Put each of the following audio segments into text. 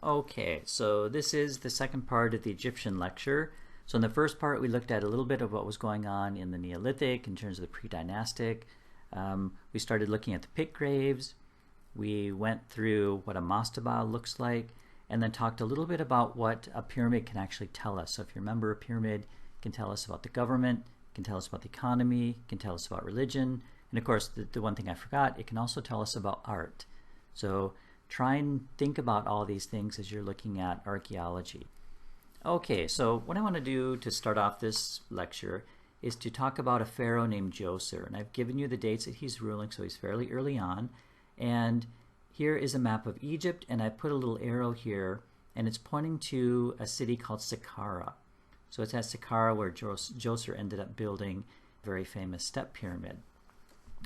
Okay, so this is the second part of the Egyptian lecture. So in the first part we looked at a little bit of what was going on in the Neolithic in terms of the pre-dynastic. We started looking at the pit graves. We went through what a mastaba looks like and then talked a little bit about what a pyramid can actually tell us. So if you remember, a pyramid can tell us about the government, can tell us about the economy, can tell us about religion, and of course the one thing I forgot, it can also tell us about art. So try and think about all these things as you're looking at archaeology. Okay, so what I want to do to start off this lecture is to talk about a pharaoh named Djoser. And I've given you the dates that he's ruling, so he's fairly early on. And here is a map of Egypt, and I put a little arrow here, and it's pointing to a city called Saqqara. So it's at Saqqara where Djoser ended up building a very famous step pyramid.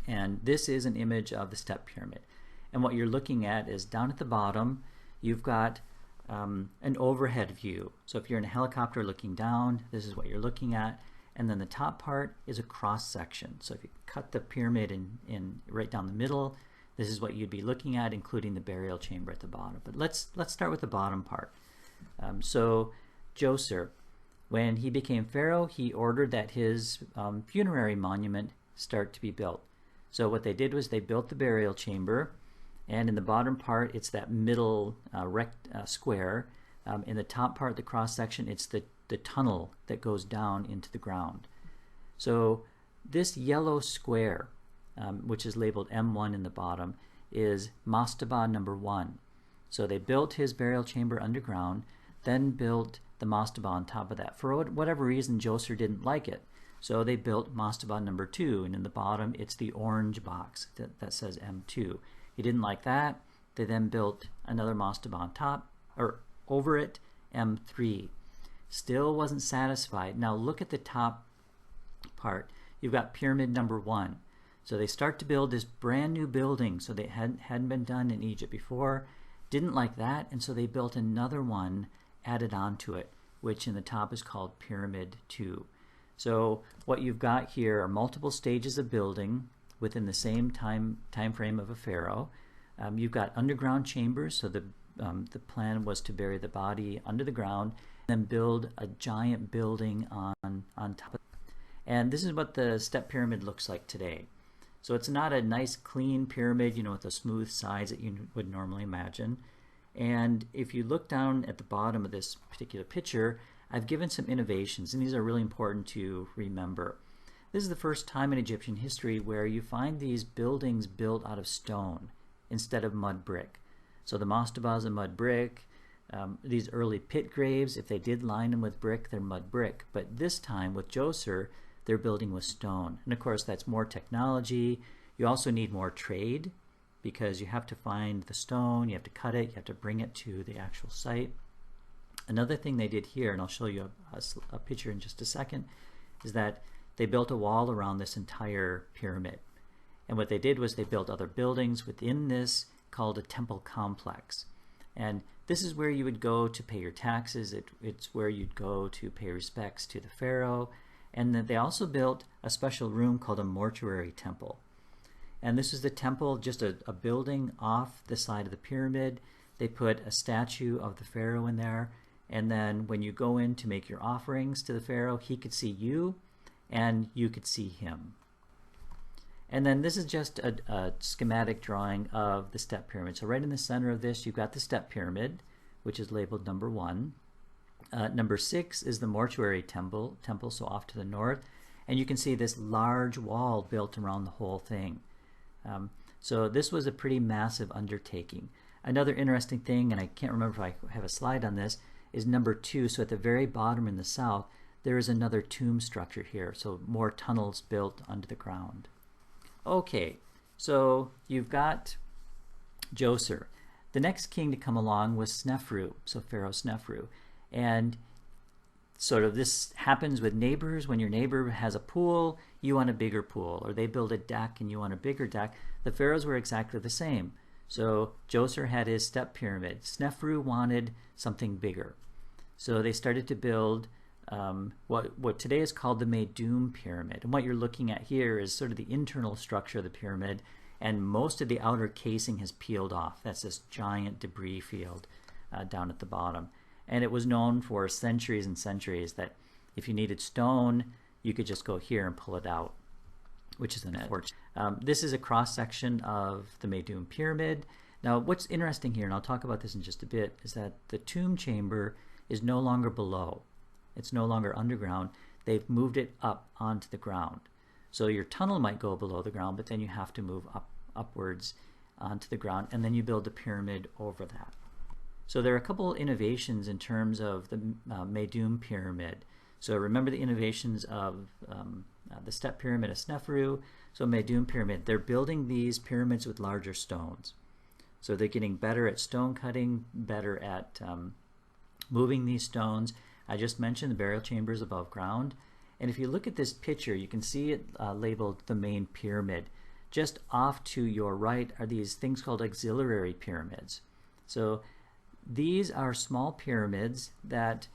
And this is an image of the step pyramid. And what you're looking at is down at the bottom, you've got an overhead view. So if you're in a helicopter looking down, this is what you're looking at. And then the top part is a cross section. So if you cut the pyramid in right down the middle, this is what you'd be looking at, including the burial chamber at the bottom. But let's start with the bottom part. So Djoser, when he became pharaoh, he ordered that his funerary monument start to be built. So what they did was they built the burial chamber. And in the bottom part, it's that middle square. In the top part, the cross section, it's the tunnel that goes down into the ground. So this yellow square, which is labeled M1 in the bottom, is mastaba number 1. So they built his burial chamber underground, then built the mastaba on top of that. For whatever reason, Djoser didn't like it. So they built mastaba number 2, and in the bottom, it's the orange box that says M2. He didn't like that. They then built another mastaba on top, or over it, M3. Still wasn't satisfied. Now look at the top part. You've got pyramid number 1. So they start to build this brand new building, so they hadn't been done in Egypt before. Didn't like that, and so they built another one added onto it, which in the top is called pyramid 2. So what you've got here are multiple stages of building within the same time frame of a pharaoh. You've got underground chambers, so the plan was to bury the body under the ground and then build a giant building on top of it. And this is what the step pyramid looks like today. So it's not a nice clean pyramid, you know, with the smooth sides that you would normally imagine. And if you look down at the bottom of this particular picture, I've given some innovations, and these are really important to remember. This is the first time in Egyptian history where you find these buildings built out of stone instead of mud brick. So the mastaba is a mud brick. These early pit graves, if they did line them with brick, they're mud brick. But this time with Djoser, they're building with stone. And of course, that's more technology. You also need more trade because you have to find the stone, you have to cut it, you have to bring it to the actual site. Another thing they did here, and I'll show you a picture in just a second, is that they built a wall around this entire pyramid. And what they did was they built other buildings within this called a temple complex. And this is where you would go to pay your taxes. It's where you'd go to pay respects to the pharaoh. And then they also built a special room called a mortuary temple. And this is the temple, just a building off the side of the pyramid. They put a statue of the pharaoh in there. And then when you go in to make your offerings to the pharaoh, he could see you and you could see him. And then this is just a schematic drawing of the step pyramid. So right in the center of this, you've got the step pyramid, which is labeled number 1. Number 6 is the mortuary temple, so off to the north. And you can see this large wall built around the whole thing. So this was a pretty massive undertaking. Another interesting thing, and I can't remember if I have a slide on this, is number 2. So at the very bottom in the south, there is another tomb structure here, so more tunnels built under the ground. Okay, so you've got Djoser. The next king to come along was Snefru, so Pharaoh Snefru. And sort of this happens with neighbors. When your neighbor has a pool, you want a bigger pool, or they build a deck and you want a bigger deck. The pharaohs were exactly the same. So Djoser had his step pyramid. Snefru wanted something bigger. So they started to build what today is called the Meidum pyramid. And what you're looking at here is sort of the internal structure of the pyramid, and most of the outer casing has peeled off. That's this giant debris field. down at the bottom. And it was known for centuries and centuries that if you needed stone, you could just go here and pull it out, which is unfortunate. This is a cross-section of the Meidum Pyramid. Now what's interesting here, and I'll talk about this in just a bit, is that the tomb chamber is no longer below. It's no longer underground. They've moved it up onto the ground. So your tunnel might go below the ground, but then you have to move upwards onto the ground, and then you build the pyramid over that. So there are a couple innovations in terms of the Meidum Pyramid. So remember the innovations of the step pyramid of Snefru. So Meidum Pyramid, they're building these pyramids with larger stones. So they're getting better at stone cutting, better at moving these stones. I just mentioned the burial chambers above ground. And if you look at this picture, you can see it labeled the main pyramid. Just off to your right are these things called auxiliary pyramids. So these are small pyramids that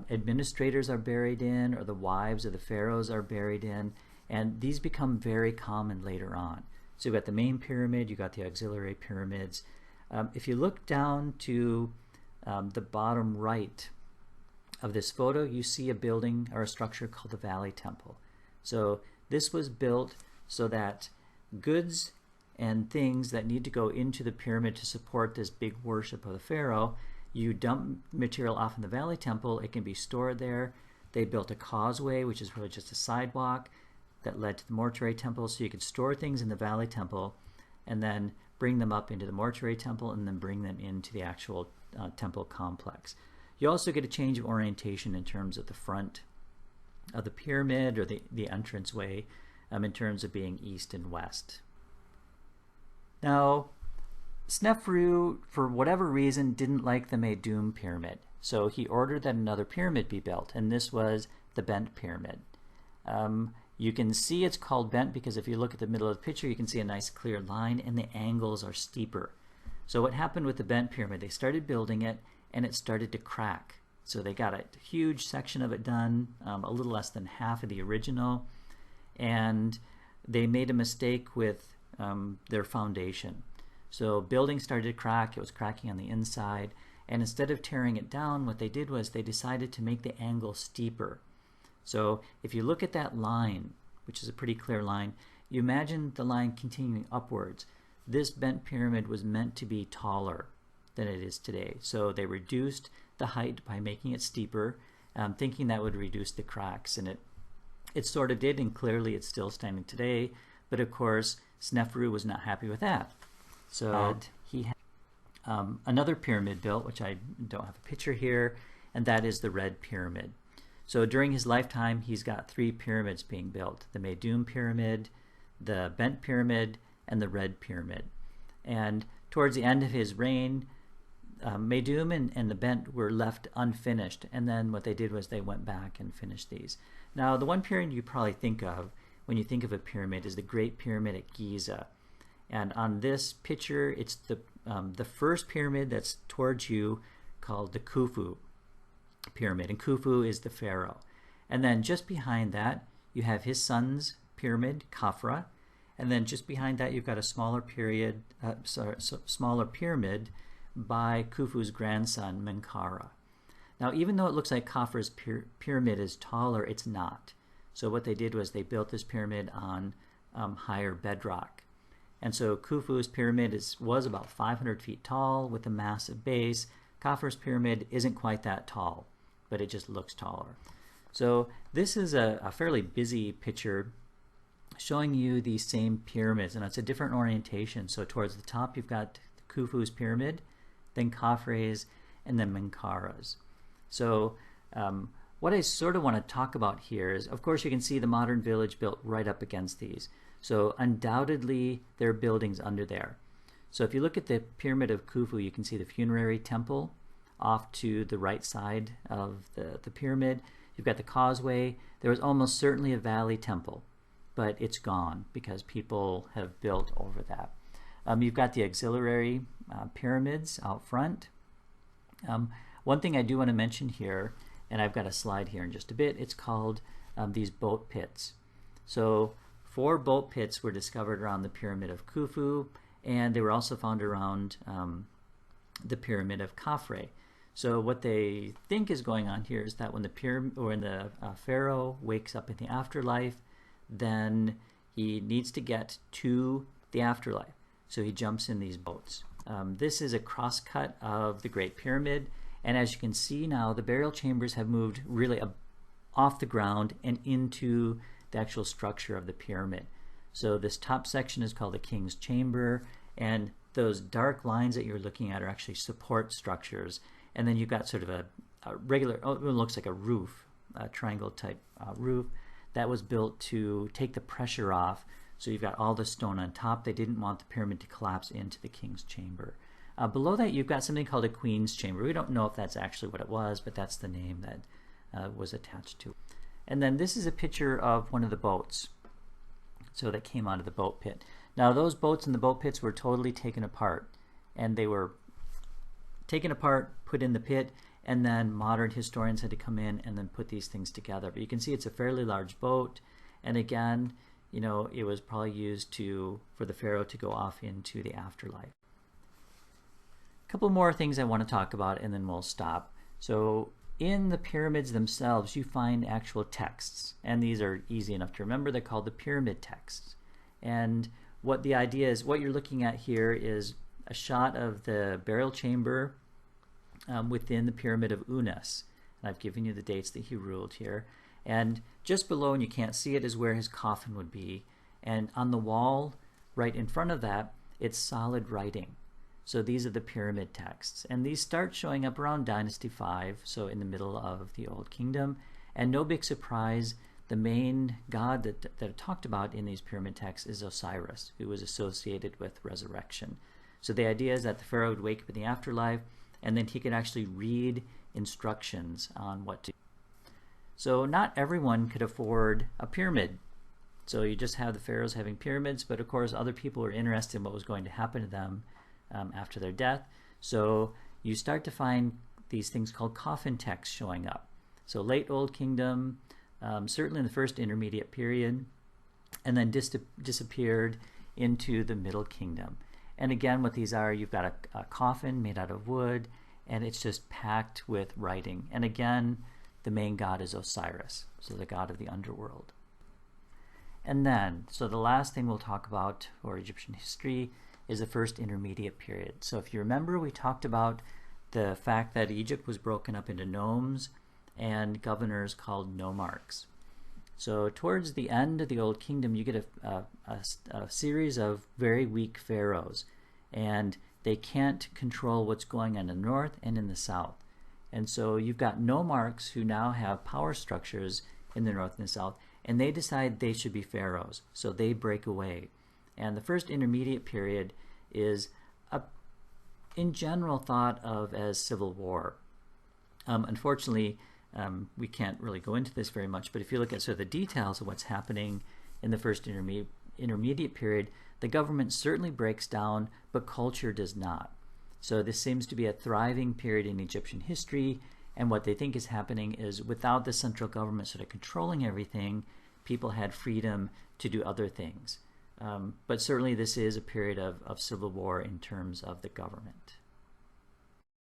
administrators are buried in, or the wives of the pharaohs are buried in, and these become very common later on. So you've got the main pyramid, you've got the auxiliary pyramids. If you look down to the bottom right of this photo, you see a building or a structure called the Valley Temple. So this was built so that goods and things that need to go into the pyramid to support this big worship of the pharaoh, you dump material off in the Valley Temple, it can be stored there. They built a causeway, which is really just a sidewalk that led to the mortuary temple, so you could store things in the Valley Temple and then bring them up into the mortuary temple and then bring them into the actual temple complex. You also get a change of orientation in terms of the front of the pyramid, or the entranceway, in terms of being east and west. Now, Snefru, for whatever reason, didn't like the Meidum Pyramid, so he ordered that another pyramid be built, and this was the bent pyramid. You can see it's called bent because if you look at the middle of the picture, you can see a nice clear line, and the angles are steeper. So what happened with the bent pyramid, they started building it, and it started to crack. So they got a huge section of it done, a little less than half of the original, and they made a mistake with their foundation. So building started to crack, it was cracking on the inside, and instead of tearing it down, what they did was they decided to make the angle steeper. So if you look at that line, which is a pretty clear line, you imagine the line continuing upwards. This bent pyramid was meant to be taller than it is today. So they reduced the height by making it steeper, thinking that would reduce the cracks, and it sort of did, and clearly it's still standing today. But of course, Snefru was not happy with that. So he had another pyramid built, which I don't have a picture here, and that is the Red Pyramid. So during his lifetime, he's got 3 pyramids being built: the Meidum Pyramid, the Bent Pyramid, and the Red Pyramid. And towards the end of his reign, Meidum and the Bent were left unfinished, and then what they did was they went back and finished these. Now, the one pyramid you probably think of when you think of a pyramid is the Great Pyramid at Giza. And on this picture, it's the first pyramid that's towards you, called the Khufu pyramid, and Khufu is the pharaoh. And then just behind that, you have his son's pyramid, Khafra, and then just behind that, you've got a smaller pyramid by Khufu's grandson, Menkaura. Now, even though it looks like Khafra's pyramid is taller, it's not. So what they did was they built this pyramid on higher bedrock. And so Khufu's pyramid was about 500 feet tall with a massive base. Khafra's pyramid isn't quite that tall, but it just looks taller. So this is a fairly busy picture showing you these same pyramids, and it's a different orientation. So towards the top, you've got Khufu's pyramid, then Khafre's, and then Menkaura's. So what I sort of want to talk about here is, of course, you can see the modern village built right up against these. So undoubtedly, there are buildings under there. So if you look at the pyramid of Khufu, you can see the funerary temple off to the right side of the pyramid. You've got the causeway. There was almost certainly a valley temple, but it's gone because people have built over that. You've got the auxiliary pyramids out front. One thing I do want to mention here, and I've got a slide here in just a bit, it's called these boat pits. So 4 boat pits were discovered around the pyramid of Khufu, and they were also found around the pyramid of Khafre. So what they think is going on here is that when the pharaoh wakes up in the afterlife, then he needs to get to the afterlife. So he jumps in these boats. This is a crosscut of the Great Pyramid, and as you can see now, the burial chambers have moved really off the ground and into the actual structure of the pyramid. So this top section is called the King's Chamber, and those dark lines that you're looking at are actually support structures. And then you've got sort of a regular, it looks like a roof, a triangle type roof that was built to take the pressure off. So you've got all the stone on top. They didn't want the pyramid to collapse into the King's Chamber. Below that, you've got something called a Queen's Chamber. We don't know if that's actually what it was, but that's the name that was attached to it. And then this is a picture of one of the boats, so that came out of the boat pit. Now those boats in the boat pits were totally taken apart, and they were taken apart, put in the pit, and then modern historians had to come in and then put these things together. But you can see it's a fairly large boat, and again, you know, it was probably used for the pharaoh to go off into the afterlife. A couple more things I want to talk about, and then we'll stop. So in the pyramids themselves, you find actual texts, and these are easy enough to remember. They're called the pyramid texts. And what the idea is, what you're looking at here is a shot of the burial chamber within the pyramid of Unas. And I've given you the dates that he ruled here. And just below, and you can't see it, is where his coffin would be. And on the wall right in front of that, it's solid writing. So these are the pyramid texts. And these start showing up around Dynasty 5, so in the middle of the Old Kingdom. And no big surprise, the main god that are talked about in these pyramid texts is Osiris, who was associated with resurrection. So the idea is that the pharaoh would wake up in the afterlife, and then he could actually read instructions on what to do. So not everyone could afford a pyramid. So you just have the pharaohs having pyramids, but of course other people were interested in what was going to happen to them after their death. So you start to find these things called coffin texts showing up. So late Old Kingdom, certainly in the first intermediate period, and then disappeared into the Middle Kingdom. And again, what these are, you've got a coffin made out of wood, and it's just packed with writing. And again, the main god is Osiris, so the god of the underworld. And then, so the last thing we'll talk about for Egyptian history is the first intermediate period. So if you remember, we talked about the fact that Egypt was broken up into nomes and governors called nomarchs. So towards the end of the Old Kingdom, you get a series of very weak pharaohs, and they can't control what's going on in the north and in the south. And so you've got nomarchs who now have power structures in the north and the south, and they decide they should be pharaohs, so they break away. And the first intermediate period is in general thought of as civil war. Unfortunately, we can't really go into this very much, but if you look at sort of the details of what's happening in the first intermediate period, the government certainly breaks down, but culture does not. So this seems to be a thriving period in Egyptian history, and what they think is happening is without the central government sort of controlling everything, people had freedom to do other things. But certainly this is a period of civil war in terms of the government.